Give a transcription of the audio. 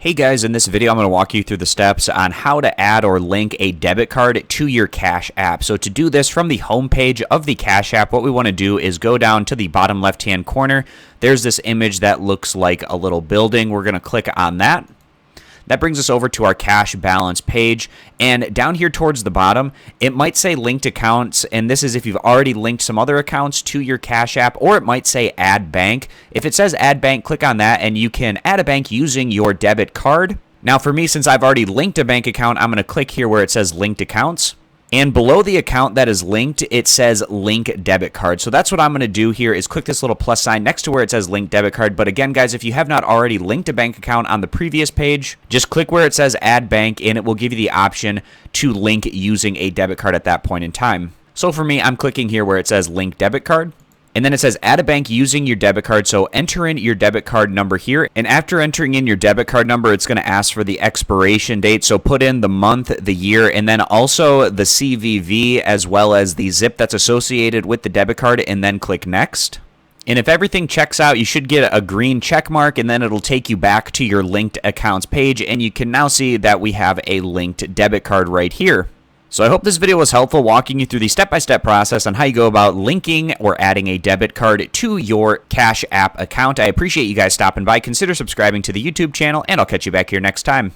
Hey guys, in this video I'm going to walk you through the steps on how to add or link a debit card to your Cash App. So to do this from the home page of the Cash App, what we want to do is go down to the bottom left hand corner. There's this image that looks like a little building. We're going to click on that. That brings us over to our cash balance page, and down here towards the bottom, it might say linked accounts, and this is if you've already linked some other accounts to your Cash App, or it might say add bank. If it says add bank, click on that, and you can add a bank using your debit card. Now for me, since I've already linked a bank account, I'm going to click here where it says linked accounts. And below the account that is linked, it says link debit card. So that's what I'm going to do here is click this little plus sign next to where it says link debit card. But again, guys, if you have not already linked a bank account on the previous page, just click where it says add bank and it will give you the option to link using a debit card at that point in time. So for me, I'm clicking here where it says link debit card. And then it says add a bank using your debit card. So enter in your debit card number here. And after entering in your debit card number, it's going to ask for the expiration date. So put in the month, the year, and then also the CVV as well as the zip that's associated with the debit card, and then click next. And if everything checks out, you should get a green check mark, and then it'll take you back to your linked accounts page. And you can now see that we have a linked debit card right here. So I hope this video was helpful, walking you through the step-by-step process on how you go about linking or adding a debit card to your Cash App account. I appreciate you guys stopping by. Consider subscribing to the YouTube channel, and I'll catch you back here next time.